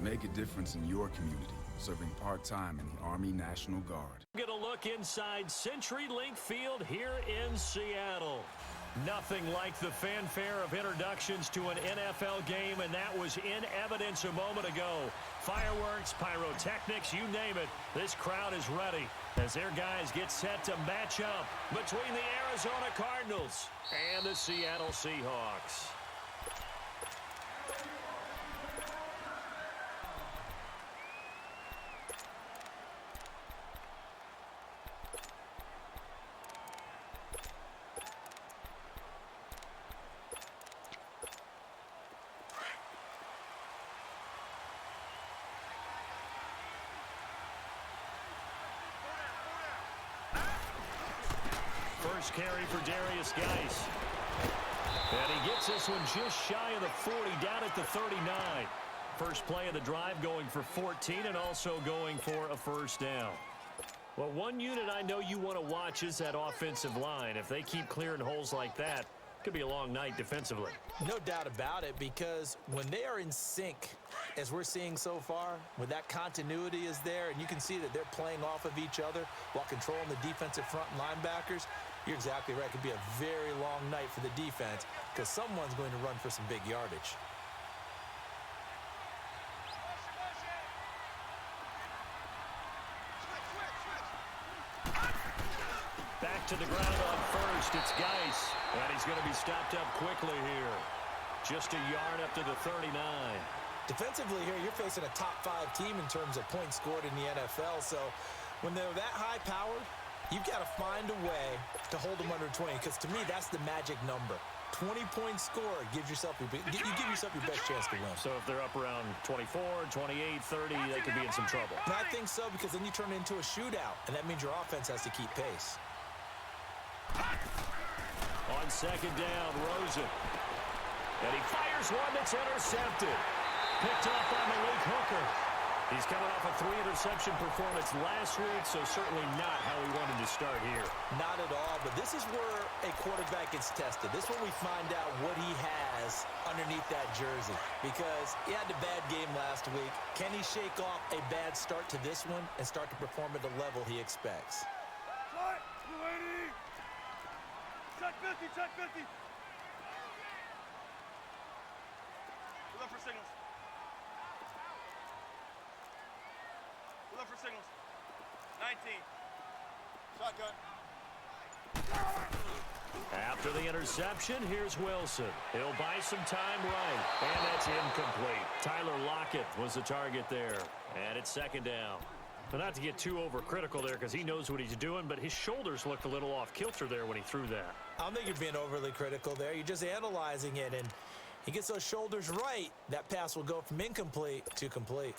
Make a difference in your community, serving part-time in the Army National Guard. Get a look inside CenturyLink Field here in Seattle. Nothing like the fanfare of introductions to an NFL game, and that was in evidence a moment ago. Fireworks, pyrotechnics, you name it, this crowd is ready as their guys get set to match up between the Arizona Cardinals and the Seattle Seahawks. First carry for Darius Geis. And he gets this one just shy of the 40, down at the 39. First play of the drive going for 14 and also going for a first down. Well, one unit I know you want to watch is that offensive line. If they keep clearing holes like that, it could be a long night defensively. No doubt about it, because when they are in sync, as we're seeing so far, when that continuity is there and you can see that they're playing off of each other while controlling the defensive front and linebackers, you're exactly right. It could be a very long night for the defense because someone's going to run for some big yardage. Back to the ground on first. It's Geis. And he's going to be stopped up quickly here. Just a yard up to the 39. Defensively here, you're facing a top-5 team in terms of points scored in the NFL. So when they're that high-powered, you've got to find a way to hold them under 20, because to me, that's the magic number. 20-point score gives yourself you give yourself your best chance to win. So if they're up around 24, 28, 30, they could be in some trouble. And I think so, because then you turn it into a shootout, and that means your offense has to keep pace. On second down, Rosen. And he fires one that's intercepted. Picked up by Malik Hooker. He's coming off a 3-interception performance last week, so certainly not how he wanted to start here. Not at all, but this is where a quarterback gets tested. This is when we find out what he has underneath that jersey, because he had a bad game last week. Can he shake off a bad start to this one and start to perform at the level he expects? Cut! 280! Check 50, check 50! We're looking for signals. We're looking for signals. 19. Shotgun. After the interception, here's Wilson. He'll buy some time right. And that's incomplete. Tyler Lockett was the target there. And it's second down. But not to get too overcritical there, because he knows what he's doing, but his shoulders looked a little off kilter there when he threw that. I don't think you're being overly critical there. You're just analyzing it, and he gets those shoulders right. That pass will go from incomplete to complete.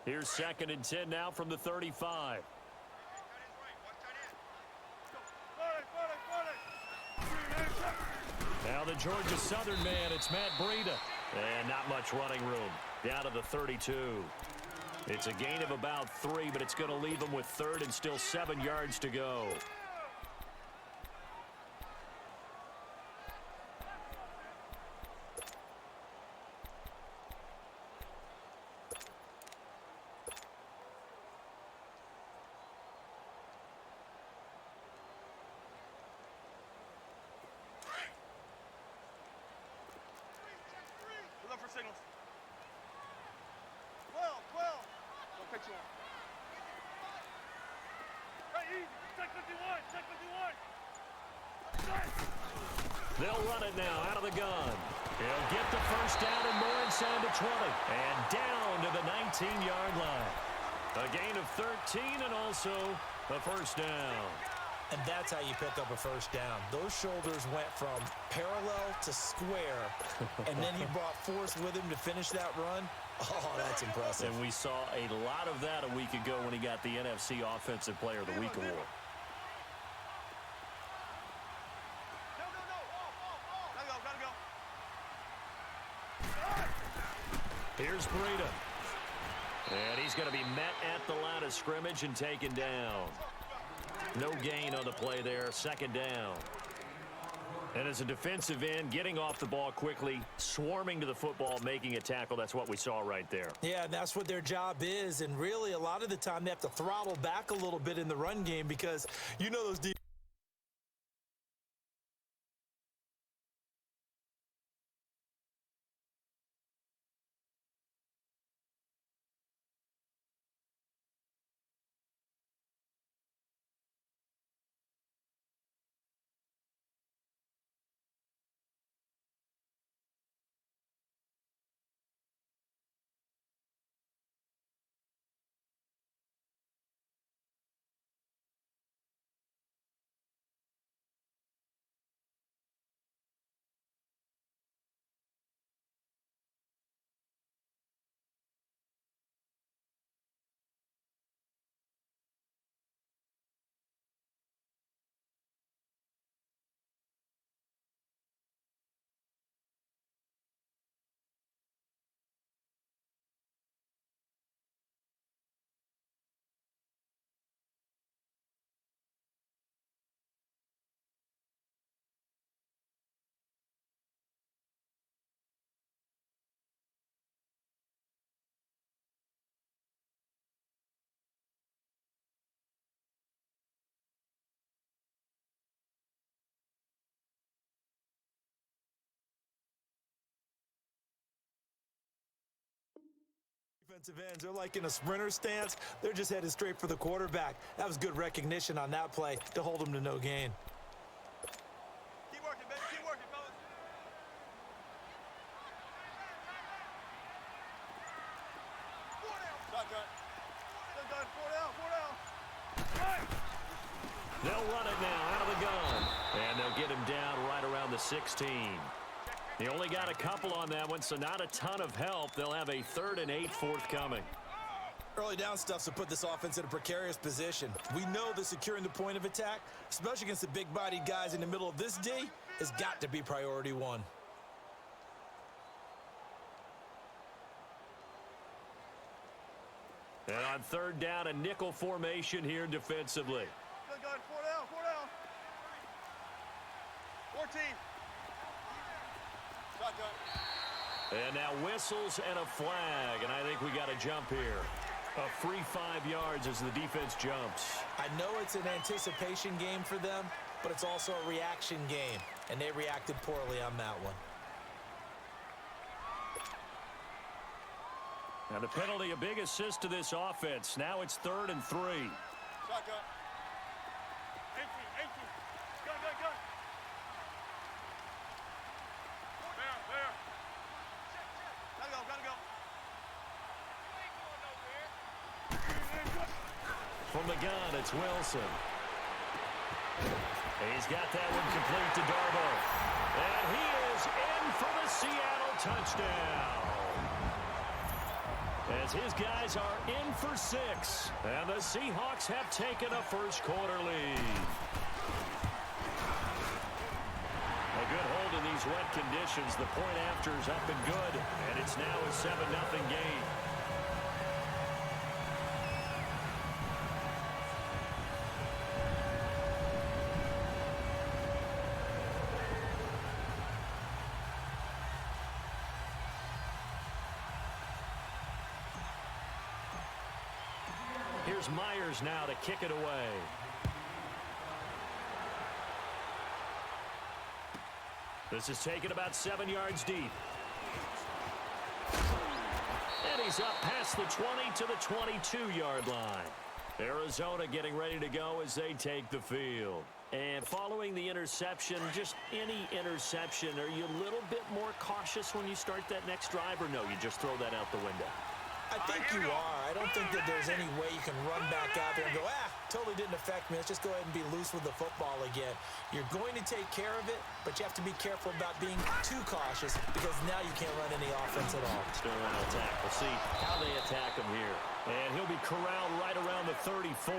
Here's second and 10 now from the 35. Now the Georgia Southern man, it's Matt Breida. And not much running room. Down to the 32. It's a gain of about 3, but it's going to leave them with third and still 7 yards to go. Look for signals. 12, 12. Don't pitch you on. Right, easy. Check 51, check 51. They'll run it now out of the gun. He'll get the first down and more inside the 20. And down to the 19-yard line. A gain of 13 and also a first down. And that's how you pick up a first down. Those shoulders went from parallel to square, and then he brought force with him to finish that run. Oh, that's impressive. And we saw a lot of that a week ago when he got the NFC Offensive Player of the Week award. Here's Breida. And he's going to be met at the line of scrimmage and taken down. No gain on the play there, second down. And as a defensive end, getting off the ball quickly, swarming to the football, making a tackle, that's what we saw right there. Yeah, that's what their job is. And really, a lot of the time, they have to throttle back a little bit in the run game because you know those defensive ends, they're like in a sprinter stance. They're just headed straight for the quarterback. That was good recognition on that play to hold them to no gain. Keep working, baby. Keep working, fellas. Shotgun. Shotgun. Four down. They'll run it now out of the gun. And they'll get him down right around the 16. They only got a couple on that one, so not a ton of help. They'll have a 3rd and 8 forthcoming. Early down stuff to put this offense in a precarious position. We know that securing the point of attack, especially against the big-bodied guys in the middle of this D, has got to be priority one. And on 3rd down, a nickel formation here defensively. Shotgun. Four down. 14. Shotgun. And now whistles and a flag, and I think we got a jump here. A free 5 yards as the defense jumps. I know it's an anticipation game for them, but it's also a reaction game, and they reacted poorly on that one. Now the penalty, a big assist to this offense. Now it's 3rd and 3. Shotgun. 18. Gun. There. Gotta go. From the gun, it's Wilson. He's got that one complete to Darbo. And he is in for the Seattle touchdown. As his guys are in for 6. And the Seahawks have taken a first quarter lead. A good hold in these wet conditions. The point after is up and good. And it's now a 7-0 game. Here's Myers now to kick it away. This is taken about 7 yards deep. And he's up past the 20 to the 22-yard line. Arizona getting ready to go as they take the field. And following the interception, just any interception, are you a little bit more cautious when you start that next drive, or no, you just throw that out the window? I think you are. I don't think that there's any way you can run back out there and go, totally didn't affect me. Let's just go ahead and be loose with the football again. You're going to take care of it, but you have to be careful about being too cautious because now you can't run any offense at all. Still want to attack. We'll see how they attack him here. And he'll be corralled right around the 34.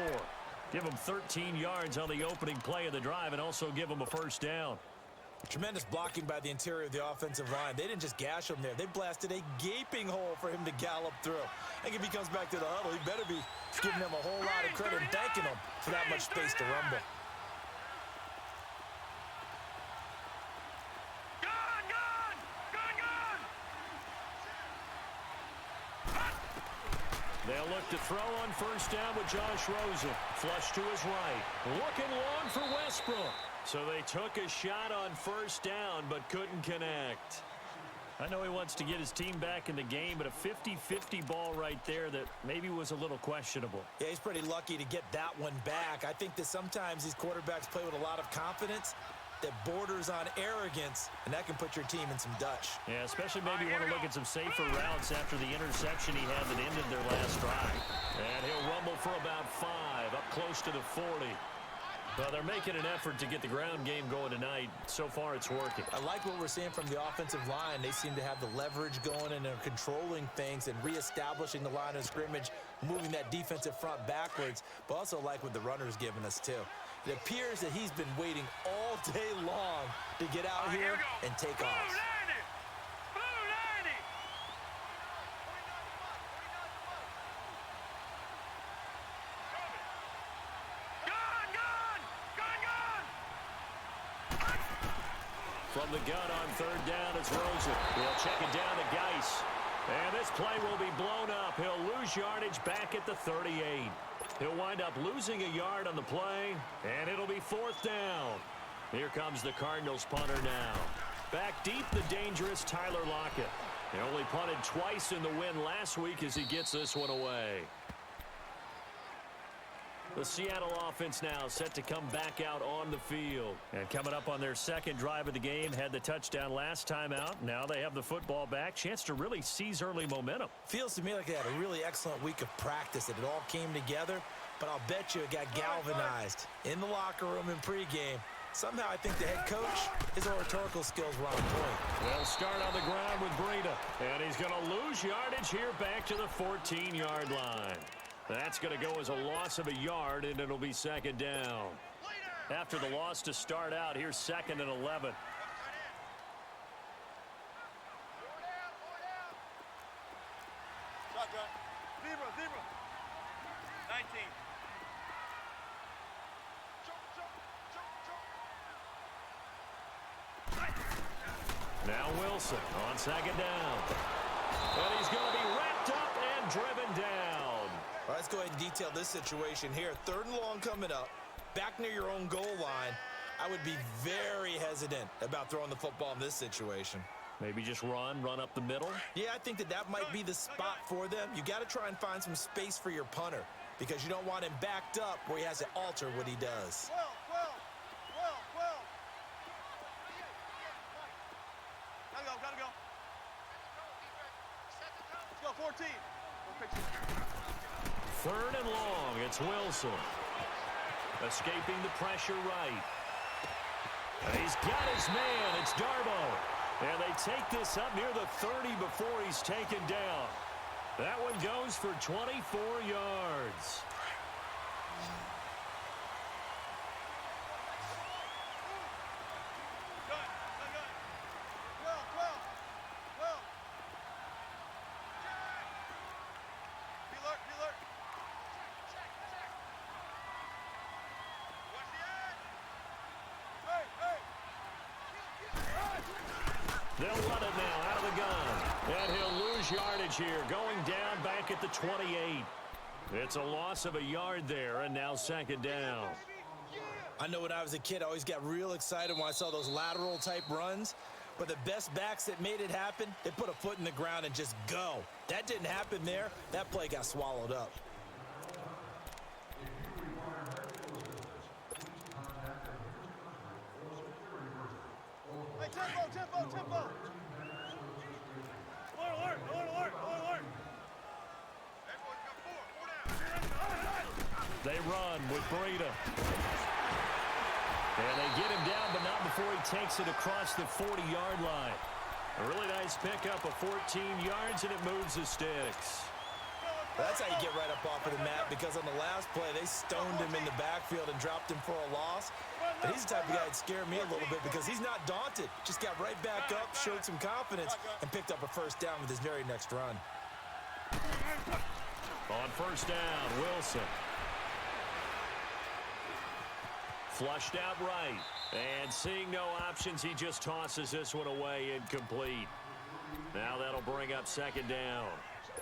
Give him 13 yards on the opening play of the drive and also give him a first down. Tremendous blocking by the interior of the offensive line. They didn't just gash him there. They blasted a gaping hole for him to gallop through. I think if he comes back to the huddle, he better be giving them a whole lot of credit and thanking them for that much space to rumble. They'll look to throw on first down with Josh Rosen. Flush to his right. Looking long for Westbrook. So they took a shot on first down but couldn't connect. I know he wants to get his team back in the game, but a 50-50 ball right there that maybe was a little questionable. Yeah, he's pretty lucky to get that one back. I think that sometimes these quarterbacks play with a lot of confidence that borders on arrogance, and that can put your team in some Dutch. Yeah, especially maybe want to look at some safer routes after the interception he had that ended their last drive. And he'll rumble for about 5, up close to the 40. Well, they're making an effort to get the ground game going tonight. So far, it's working. I like what we're seeing from the offensive line. They seem to have the leverage going, and they're controlling things and reestablishing the line of scrimmage, moving that defensive front backwards, but also like what the runner's giving us, too. It appears that he's been waiting all day long to get out here and take off. From the gun on third down, it's Rosen. He'll check it down to Geis. And this play will be blown up. He'll lose yardage back at the 38. He'll wind up losing a yard on the play, and it'll be fourth down. Here comes the Cardinals punter now. Back deep, the dangerous Tyler Lockett. He only punted twice in the win last week as he gets this one away. The Seattle offense now set to come back out on the field. And coming up on their second drive of the game, had the touchdown last time out. Now they have the football back. Chance to really seize early momentum. Feels to me like they had a really excellent week of practice, that it all came together. But I'll bet you it got galvanized in the locker room in pregame. Somehow I think the head coach, his oratorical skills were on point. They'll start on the ground with Breida. And he's going to lose yardage here back to the 14-yard line. That's going to go as a loss of a yard, and it'll be second down. After the loss to start out, here's second and 11. Shotgun. Zebra. 19. Now Wilson on second down. And he's going to be wrapped up and driven down. All right, let's go ahead and detail this situation here. Third and long coming up, back near your own goal line. I would be very hesitant about throwing the football in this situation. Maybe just run up the middle. Yeah, I think that might be the spot for them. You got to try and find some space for your punter because you don't want him backed up where he has to alter what he does. Gotta go. Let's go, 14. Third and long, it's Wilson. Escaping the pressure right. And he's got his man, it's Darbo. And they take this up near the 30 before he's taken down. That one goes for 24 yards. They'll run it now out of the gun. And he'll lose yardage here, going down back at the 28. It's a loss of a yard there, and now second down. I know when I was a kid, I always got real excited when I saw those lateral-type runs. But the best backs that made it happen, they put a foot in the ground and just go. That didn't happen there. That play got swallowed up. Hey, tempo. Alert. Everyone come forward. They run with Breida. And they get him down, but not before he takes it across the 40-yard line. A really nice pickup of 14 yards, and it moves the sticks. That's how you get right up off of the mat, because on the last play, they stoned him in the backfield and dropped him for a loss. And he's the type of guy that scared me a little bit because he's not daunted. Just got right back up, showed some confidence, and picked up a first down with his very next run. On first down, Wilson. Flushed out right. And seeing no options, he just tosses this one away incomplete. Now that'll bring up second down.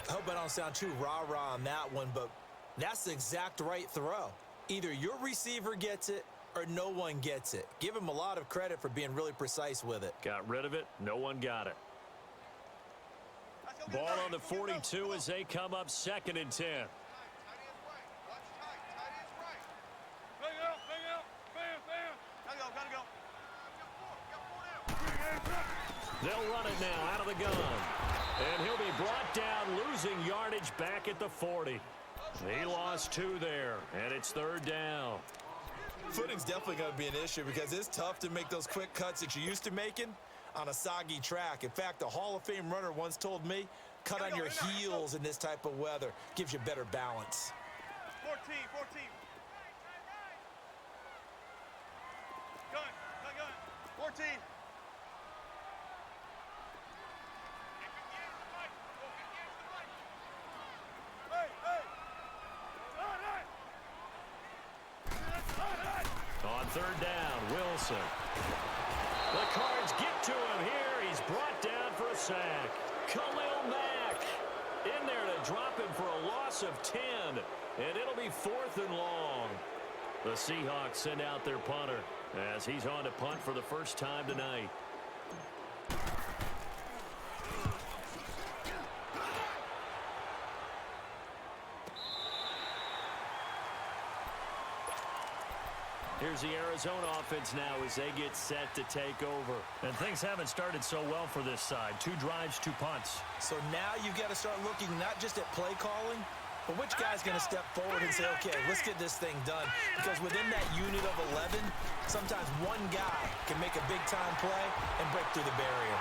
I hope I don't sound too rah-rah on that one, but that's the exact right throw. Either your receiver gets it or no one gets it. Give him a lot of credit for being really precise with it. Got rid of it. No one got it. Ball on the 42 as they come up 2nd and 10. They'll run it now out of the gun. And he'll be brought down, losing yardage back at the 40. He lost 2 there, and it's 3rd down. Footing's definitely going to be an issue because it's tough to make those quick cuts that you're used to making on a soggy track. In fact, a Hall of Fame runner once told me, cut on your heels in this type of weather. Gives you better balance. 14. Gun. 14. On 3rd down, Wilson. The Cards get to him here. He's brought down for a sack. Khalil Mack in there to drop him for a loss of 10. And it'll be 4th and long. The Seahawks send out their punter as he's on to punt for the first time tonight. Here's the Arizona offense now as they get set to take over. And things haven't started so well for this side. 2 drives, 2 punts. So now you've got to start looking not just at play calling, but which guy's going to step forward and say, okay, let's get this thing done. Because within that unit of 11, sometimes one guy can make a big-time play and break through the barrier.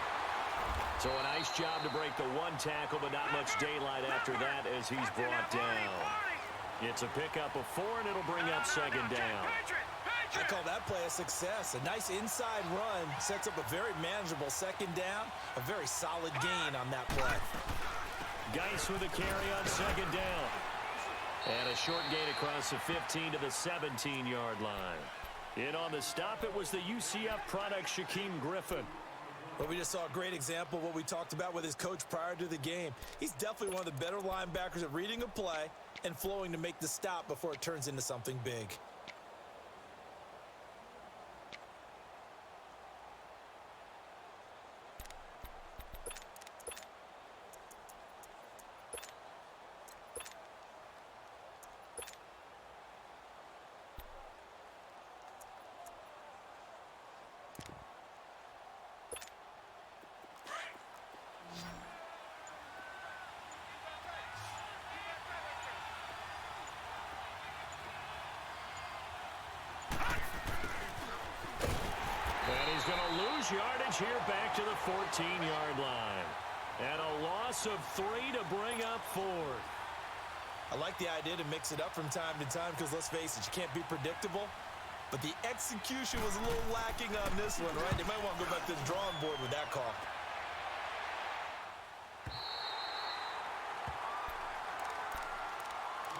So a nice job to break the 1 tackle, but not much daylight after that as he's brought down. It's a pickup of 4, and it'll bring up 2nd down. I call that play a success. A nice inside run sets up a very manageable 2nd down. A very solid gain on that play. Geis with a carry on 2nd down. And a short gain across the 15 to the 17-yard line. In on the stop, it was the UCF product, Shaquem Griffin. Well, we just saw a great example of what we talked about with his coach prior to the game. He's definitely one of the better linebackers at reading a play and flowing to make the stop before it turns into something big. Going to lose yardage here back to the 14-yard line. And a loss of 3 to bring up 4th. I like the idea to mix it up from time to time because, let's face it, you can't be predictable. But the execution was a little lacking on this one, right? They might want to go back to the drawing board with that call.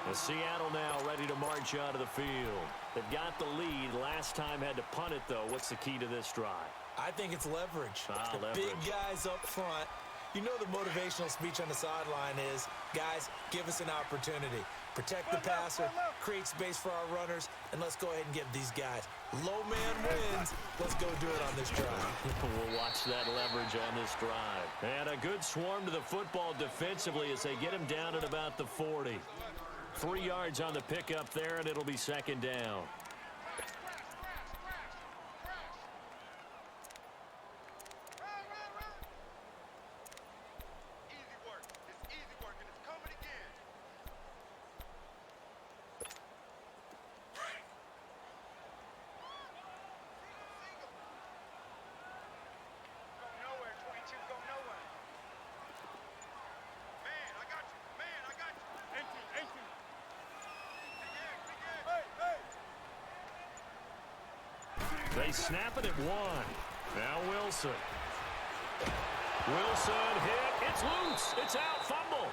The Seattle now ready to march out of the field. They've got the lead. Last time had to punt it, though. What's the key to this drive? I think it's leverage. The leverage. Big guys up front. You know the motivational speech on the sideline is, guys, give us an opportunity. Protect the passer, create space for our runners, and let's go ahead and get these guys. Low man wins. Let's go do it on this drive. We'll watch that leverage on this drive. And a good swarm to the football defensively as they get him down at about the 40. 3 yards on the pickup there, and it'll be 2nd down. They snap it at 1. Now Wilson. Wilson hit. It's loose. It's out. Fumble.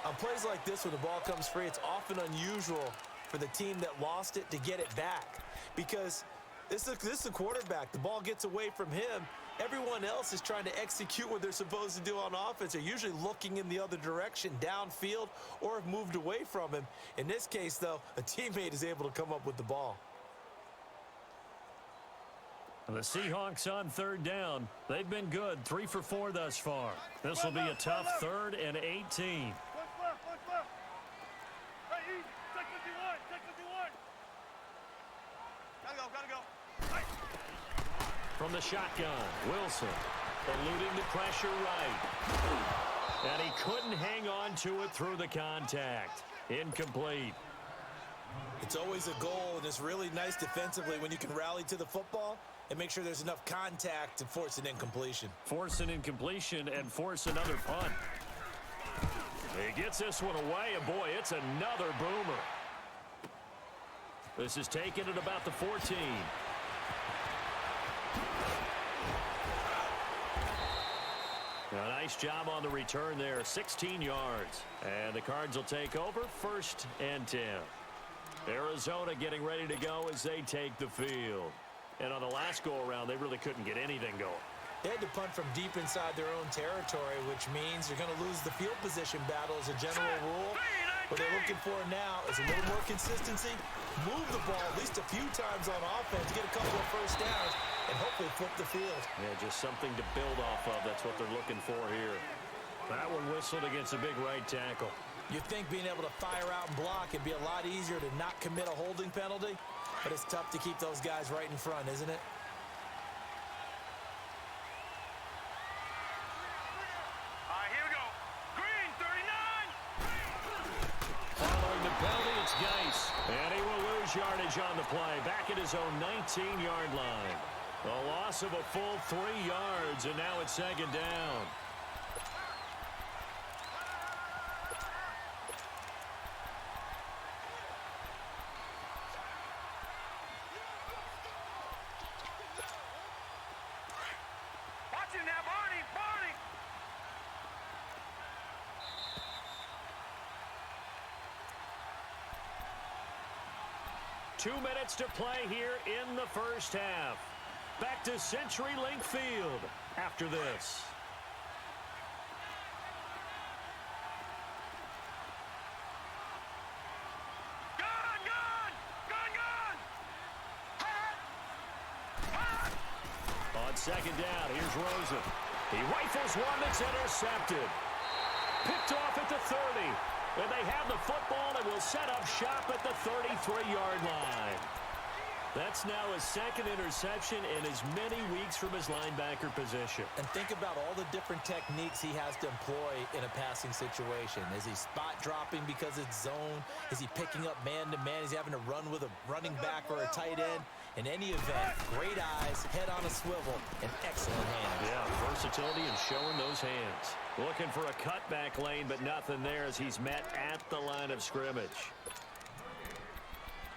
On plays like this where the ball comes free, it's often unusual for the team that lost it to get it back. Because this is a quarterback. The ball gets away from him. Everyone else is trying to execute what they're supposed to do on offense. They're usually looking in the other direction, downfield, or have moved away from him. In this case, though, a teammate is able to come up with the ball. The Seahawks on 3rd down. They've been good, 3 for 4 thus far. This will be a tough 3rd and 18. What's left? Hey, easy. Take 51. Gotta go. Hey. From the shotgun, Wilson eluding the pressure right. And he couldn't hang on to it through the contact. Incomplete. It's always a goal, and it's really nice defensively when you can rally to the football and make sure there's enough contact to force an incompletion. Force an incompletion and force another punt. He gets this one away, and boy, it's another boomer. This is taken at about the 14. A nice job on the return there, 16 yards. And the Cards will take over, 1st and 10. Arizona getting ready to go as they take the field. And on the last go-around, they really couldn't get anything going. They had to punt from deep inside their own territory, which means you're going to lose the field position battle as a general rule. What they're looking for now is a little more consistency, move the ball at least a few times on offense, get a couple of first downs, and hopefully flip the field. Yeah, just something to build off of. That's what they're looking for here. That one whistled against a big right tackle. You'd think being able to fire out and block would be a lot easier to not commit a holding penalty, but it's tough to keep those guys right in front, isn't it? All right, here we go. Green, 39. Following the penalty, it's Geis. And he will lose yardage on the play. Back at his own 19-yard line. A loss of a full 3 yards, and now it's 2nd down. Watch him now, Barney. 2 minutes to play here in the 1st half. Back to CenturyLink Field after this. On 2nd down, here's Rosen. He rifles one that's intercepted. Picked off at the 30. And they have the football and will set up shop at the 33-yard line. That's now his 2nd interception in as many weeks from his linebacker position. And think about all the different techniques he has to employ in a passing situation. Is he spot dropping because it's zone? Is he picking up man-to-man? Is he having to run with a running back or a tight end? In any event, great eyes, head on a swivel, and excellent hands. Yeah, versatility and showing those hands. Looking for a cutback lane, but nothing there as he's met at the line of scrimmage.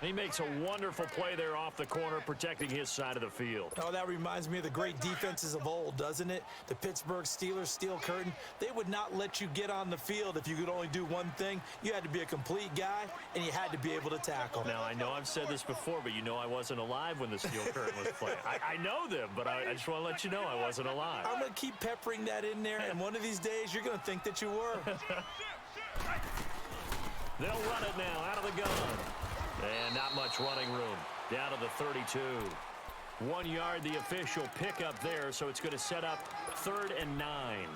He makes a wonderful play there off the corner, protecting his side of the field. Oh, that reminds me of the great defenses of old, doesn't it? The Pittsburgh Steelers steel curtain. They would not let you get on the field if you could only do one thing. You had to be a complete guy, and you had to be able to tackle. Now, I know I've said this before, but you know I wasn't alive when the steel curtain was playing. I know them, but I just want to let you know I wasn't alive. I'm going to keep peppering that in there, and one of these days you're going to think that you were. They'll run it now out of the gun. And not much running room. Down to the 32. 1 yard, the official pickup there, so it's going to set up 3rd and 9.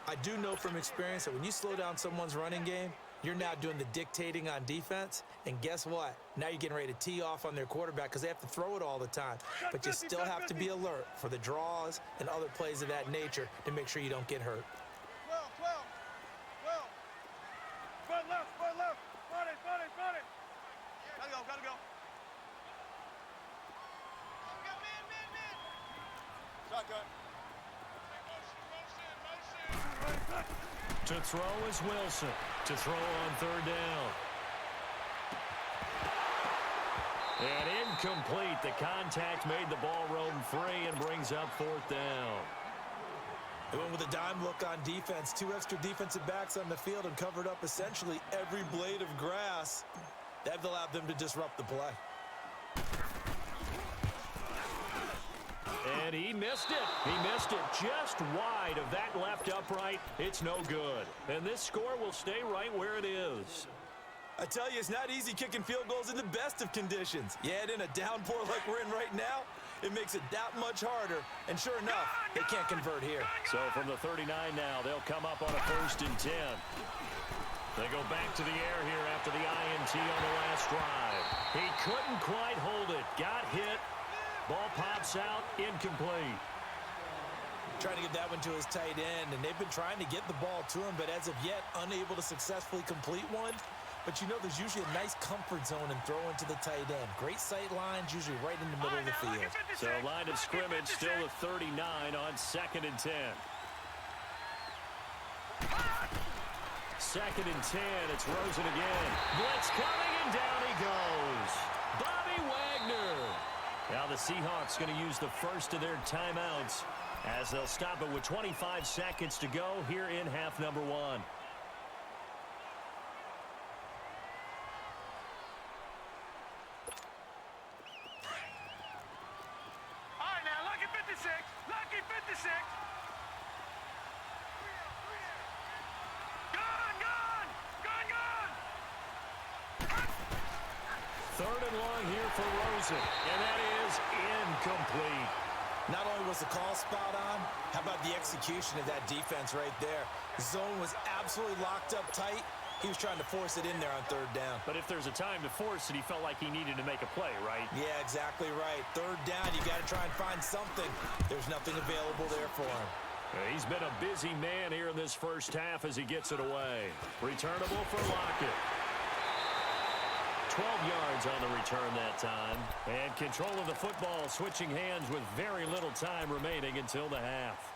I do know from experience that when you slow down someone's running game, you're now doing the dictating on defense. And guess what? Now you're getting ready to tee off on their quarterback because they have to throw it all the time. But you still have to be alert for the draws and other plays of that nature to make sure you don't get hurt. 12. Front left. Front it. Gotta go. Shotgun. To throw is Wilson. To throw on 3rd down. And incomplete. The contact made the ball roam free and brings up fourth down. They went with a dime look on defense. 2 extra defensive backs on the field and covered up essentially every blade of grass. That allowed them to disrupt the play. And he missed it. He missed it just wide of that left upright. It's no good. And this score will stay right where it is. I tell you, it's not easy kicking field goals in the best of conditions. You add in a downpour like we're in right now, it makes it that much harder. And sure enough, they can't convert here. So from the 39 now, they'll come up on a 1st and 10. They go back to the air here after the INT on the last drive. He couldn't quite hold it. Got hit. Ball pops out. Incomplete. Trying to get that one to his tight end, and they've been trying to get the ball to him, but as of yet, unable to successfully complete one. But you know there's usually a nice comfort zone in throwing to the tight end. Great sight lines, usually right in the middle of the field. So line of scrimmage still a 39 on 2nd and 10. 2nd and 10. It's Rosen again. Blitz coming, and down he goes. Bobby Wagner. Now the Seahawks going to use the first of their timeouts as they'll stop it with 25 seconds to go here in half number 1. Lucky 56. Gone. 3rd and long here for Rosen, and that is incomplete. Not only was the call spot on, how about the execution of that defense right there? The zone was absolutely locked up tight. He was trying to force it in there on 3rd down. But if there's a time to force it, he felt like he needed to make a play, right? Yeah, exactly right. 3rd down, you got to try and find something. There's nothing available there for him. He's been a busy man here in this first half as he gets it away. Returnable for Lockett. 12 yards on the return that time. And control of the football switching hands with very little time remaining until the half.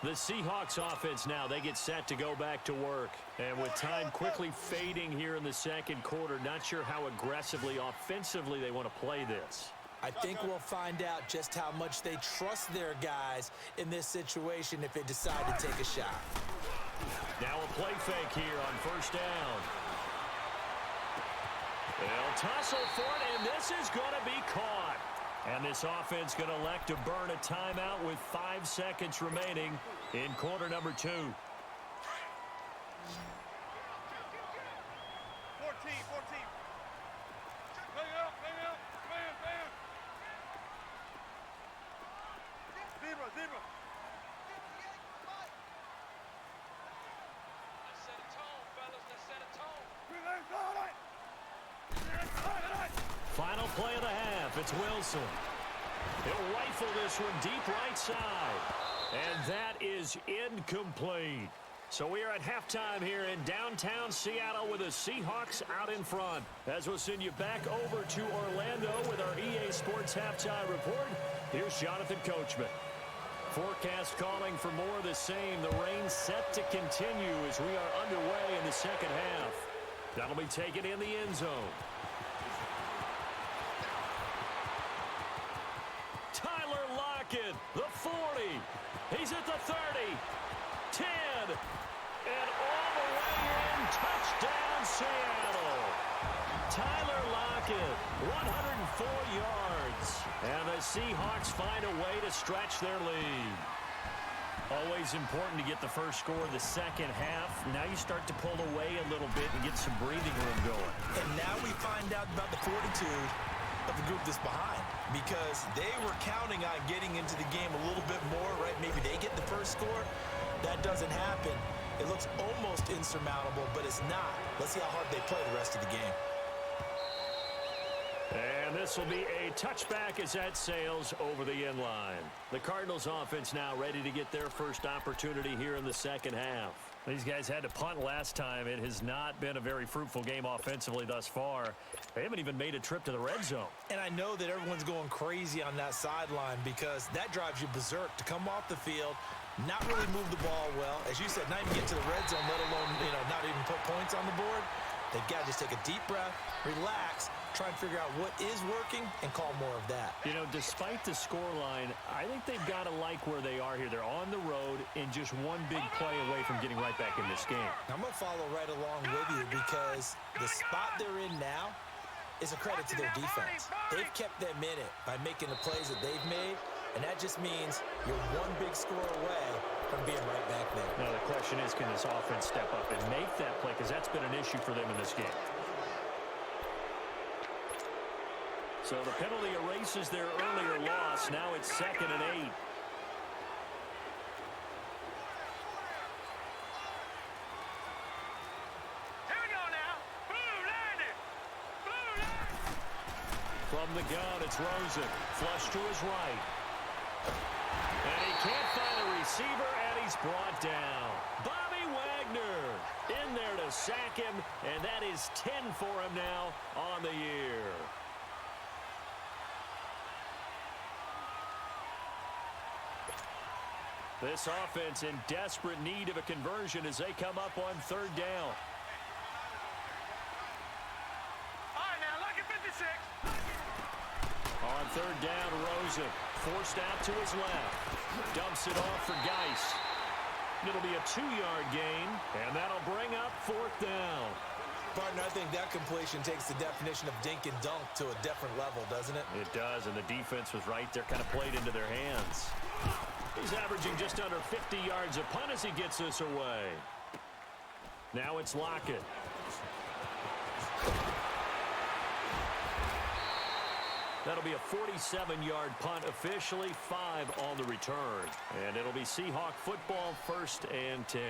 The Seahawks offense now, they get set to go back to work. And with time quickly fading here in the 2nd quarter, not sure how aggressively, offensively they want to play this. I think we'll find out just how much they trust their guys in this situation if they decide to take a shot. Now a play fake here on 1st down. They'll tussle for it, and this is going to be caught. And this offense going to elect to burn a timeout with 5 seconds remaining in quarter number 2. 14. Bring it up. Bam. Zebra. Let's set a tone, fellas. Let's set a tone. Final play of the half. It's Wilson. He'll rifle this one deep right side. And that is incomplete. So we are at halftime here in downtown Seattle with the Seahawks out in front. As we'll send you back over to Orlando with our EA Sports Halftime Report, here's Jonathan Coachman. Forecast calling for more of the same. The rain set to continue as we are underway in the second half. That'll be taken in the end zone. Tyler Lockett, the 40. He's at the 30. 10. And all the way in. Touchdown, Seattle. Tyler Lockett, 104 yards. And the Seahawks find a way to stretch their lead. Always important to get the first score of the second half. Now you start to pull away a little bit and get some breathing room going. And now we find out about the fortitude of the group that's behind, because they were counting on getting into the game a little bit more, right? Maybe they get the first score. That doesn't happen. It looks almost insurmountable, but it's not. Let's see how hard they play the rest of the game. And this will be a touchback as that sails over the end line. The Cardinals offense now ready to get their first opportunity here in the second half. These guys had to punt last time. It has not been a very fruitful game offensively thus far. They haven't even made a trip to the red zone. And I know that everyone's going crazy on that sideline because that drives you berserk to come off the field, not really move the ball well. As you said, not even get to the red zone, let alone, not even put points on the board. They've got to just take a deep breath, relax, try and figure out what is working and call more of that. You know, despite the scoreline, I think they've got to like where they are here. They're on the road and just one big play away from getting right back in this game. I'm going to follow right along with you because the spot they're in now is a credit to their defense. They've kept them in it by making the plays that they've made, and that just means you're one big score away from being right back there. Now the question is, can this offense step up and make that play? Because that's been an issue for them in this game. So the penalty erases their earlier loss. Now it's 2nd and 8. Here we go now. Blue landed. Blue landed. From the gun, it's Rosen. Flush to his right. And he can't find a receiver, and he's brought down. Bobby Wagner in there to sack him, and that is 10 for him now on the year. This offense in desperate need of a conversion as they come up on 3rd down. All right, now, lucky 56. On 3rd down, Rosen forced out to his left. Dumps it off for Geis. It'll be a 2-yard gain, and that'll bring up 4th down. Partner, I think that completion takes the definition of dink and dunk to a different level, doesn't it? It does, and the defense was right there, kind of played into their hands. He's averaging just under 50 yards a punt as he gets this away. Now it's Lockett. That'll be a 47-yard punt, officially 5 on the return. And it'll be Seahawk football, 1st and 10.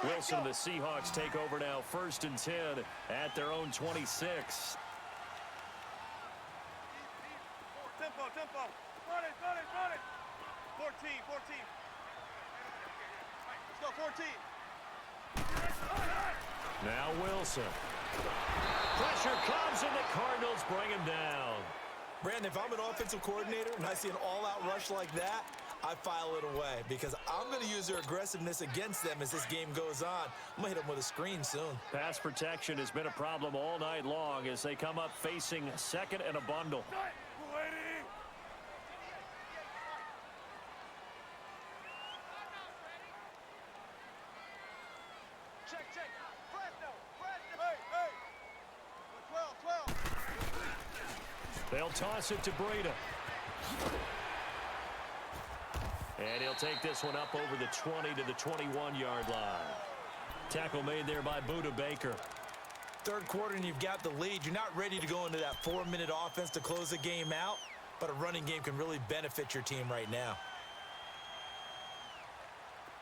Wilson and the Seahawks take over now, 1st and 10 at their own 26. Tempo, tempo. Run it, run it, run it. 14, 14. Let's go, 14. Now Wilson. Pressure comes, and the Cardinals bring him down. Brandon, if I'm an offensive coordinator and I see an all-out rush like that, I file it away because I'm going to use their aggressiveness against them as this game goes on. I'm going to hit them with a screen soon. Pass protection has been a problem all night long as they come up facing 2nd and a bundle. Check, check. Fresno, Fresno. Hey, hey. 12, 12. They'll toss it to Breida. And he'll take this one up over the 20 to the 21-yard line. Tackle made there by Buda Baker. 3rd quarter and you've got the lead. You're not ready to go into that 4-minute offense to close the game out, but a running game can really benefit your team right now.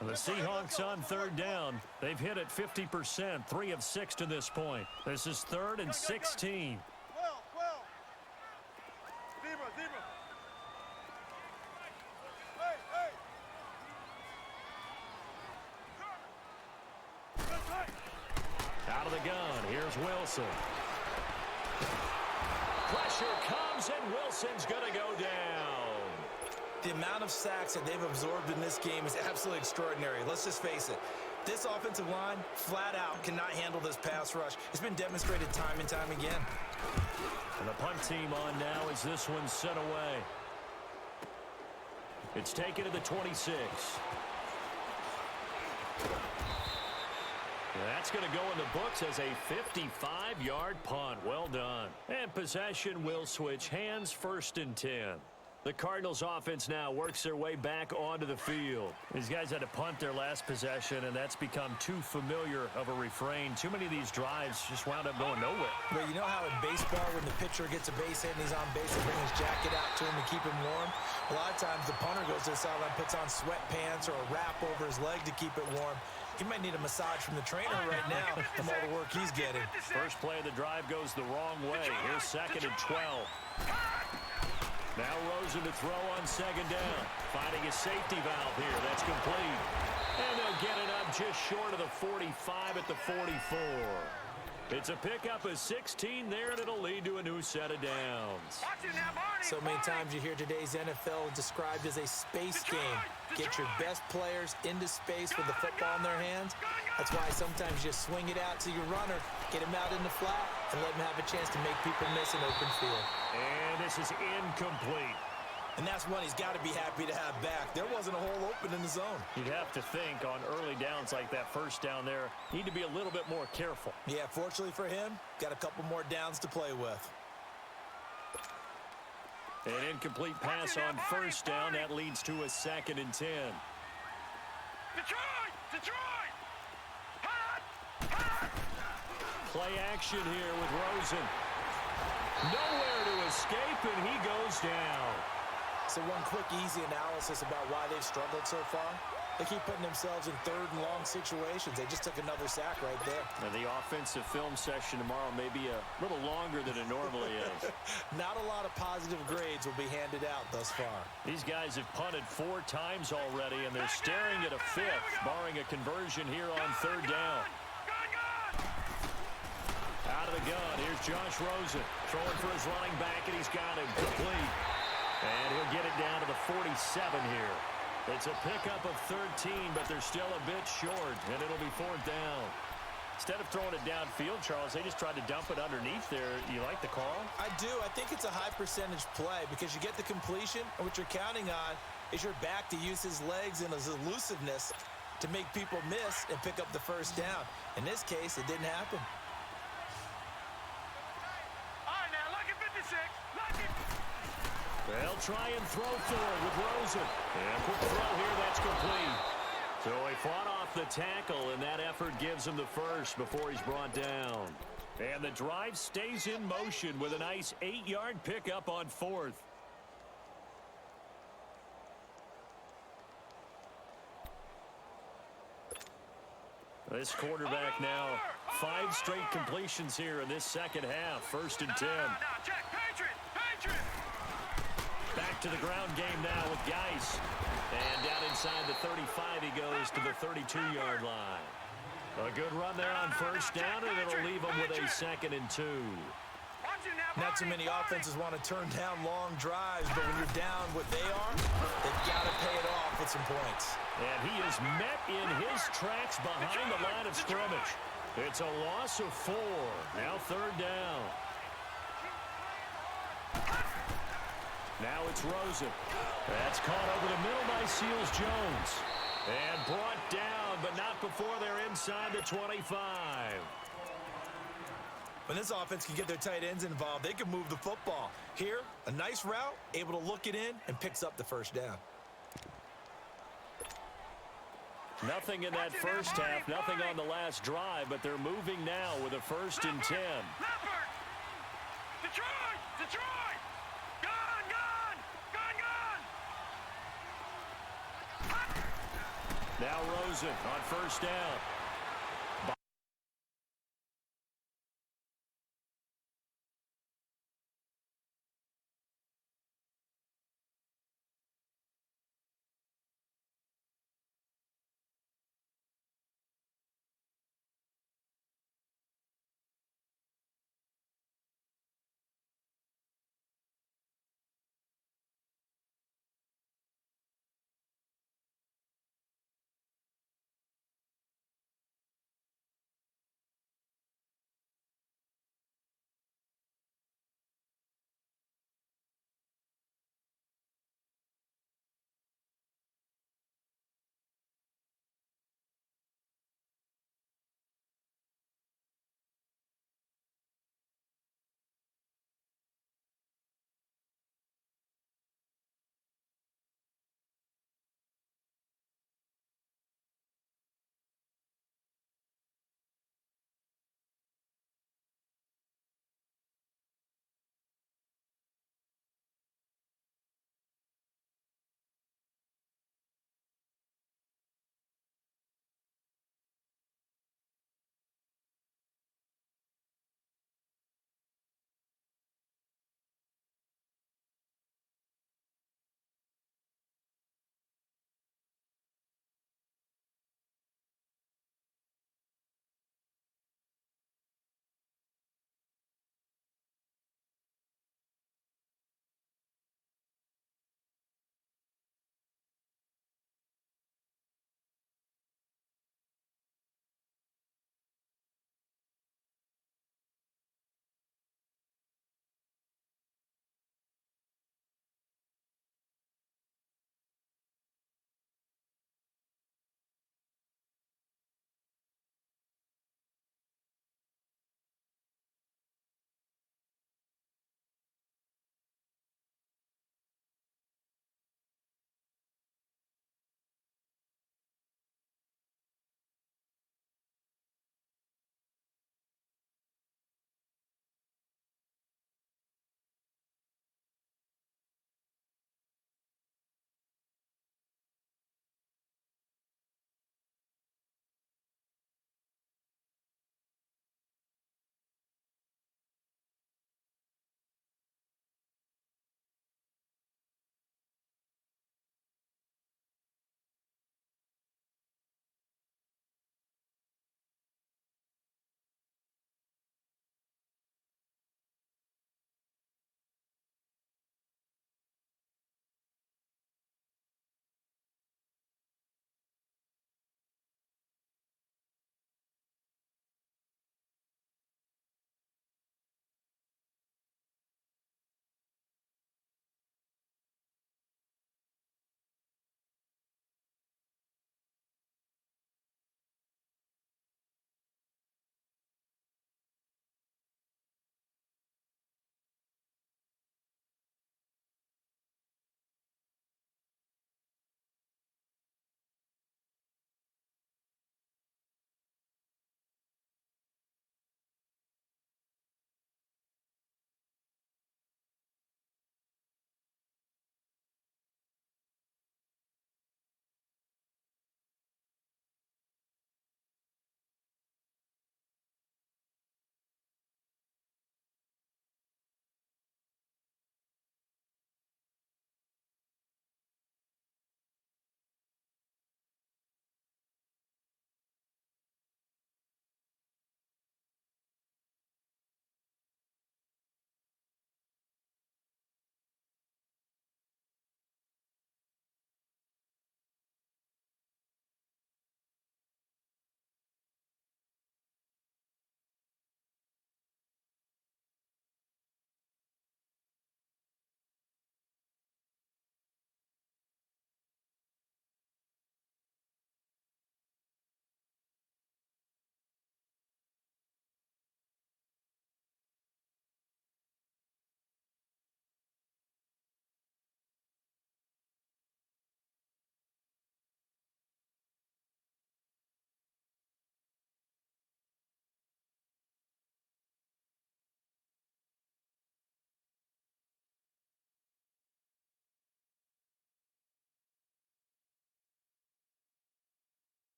And the Seahawks on 3rd down. They've hit it 50%, 3 of 6 to this point. This is 3rd and 16. 12, 12. Zebra, zebra. Hey, hey. Out of the gun, here's Wilson. Pressure comes, and Wilson's going to go down. The amount of sacks that they've absorbed in this game is absolutely extraordinary. Let's just face it. This offensive line, flat out, cannot handle this pass rush. It's been demonstrated time and time again. And the punt team on now as this one's sent away. It's taken to the 26. That's going to go in the books as a 55-yard punt. Well done. And possession will switch hands, 1st and 10. The Cardinals offense now works their way back onto the field. These guys had to punt their last possession, and that's become too familiar of a refrain. Too many of these drives just wound up going nowhere. But you know how in baseball, when the pitcher gets a base hit and he's on base, they bring his jacket out to him to keep him warm? A lot of times the punter goes to the sideline, puts on sweatpants or a wrap over his leg to keep it warm. He might need a massage from the trainer right now from all the work he's getting. First play of the drive goes the wrong way. Here's 2nd and 12. Now Rosen to throw on 2nd down. Finding a safety valve here. That's complete. And they'll get it up just short of the 45 at the 44. It's a pickup of 16 there, and it'll lead to a new set of downs. Watch it now, Barney. So many Barney. times you hear today's NFL described as a space Detroit, game. Get your Detroit. best players into space with the football in their hands. That's why sometimes you swing it out to your runner, get him out in the flat, and let him have a chance to make people miss an open field. And this is incomplete. And that's one he's got to be happy to have back. There wasn't a hole open in the zone. You'd have to think on early downs like that first down there, need to be a little bit more careful. Yeah, fortunately for him, got a couple more downs to play with. An incomplete pass on first down. That leads to a 2nd and 10. Detroit! Detroit! Hot! Hot! Play action here with Rosen. Nowhere to escape, and he goes down. So one quick, easy analysis about why they've struggled so far. They keep putting themselves in 3rd and long situations. They just took another sack right there. Now, the offensive film session tomorrow may be a little longer than it normally is. Not a lot of positive grades will be handed out thus far. These guys have punted 4 times already, and they're staring at a 5th, barring a conversion here on 3rd down. Out of the gun, here's Josh Rosen. Throwing for his running back, and he's got him complete. And he'll get it down to the 47 here. It's a pickup of 13, but they're still a bit short, and it'll be 4th down. Instead of throwing it downfield, Charles, they just tried to dump it underneath there. You like the call? I do. I think it's a high percentage play because you get the completion, and what you're counting on is your back to use his legs and his elusiveness to make people miss and pick up the first down. In this case, it didn't happen. All right, now, lucky 56. Lucky. They'll try and throw for it with Rosen. And quick throw here, that's complete. So he fought off the tackle, and that effort gives him the first before he's brought down. And the drive stays in motion with a nice 8-yard pickup on 4th. This quarterback now, 5 straight completions here in this second half. 1st and 10. Now, check. Patriot! Patriot! Back to the ground game now with Geis. And down inside the 35, he goes to the 32-yard line. A good run there on first down, and it'll leave him with a 2nd and 2. Watch it now, Not too Barney. many offenses want to turn down long drives, but when you're down what they are, they've got to pay it off with some points. And he is met in his tracks behind the line of scrimmage. It's a loss of 4. Now 3rd down. Now it's Rosen. That's caught over the middle by Seals Jones. And brought down, but not before they're inside the 25. When this offense can get their tight ends involved, they can move the football. Here, a nice route, able to look it in, and picks up the first down. Nothing in that first half, nothing on the last drive, but they're moving now with a 1st and 10. Leopard! Detroit! Detroit! Gun! Gun! Gun! Gun! Now Rosen on first down.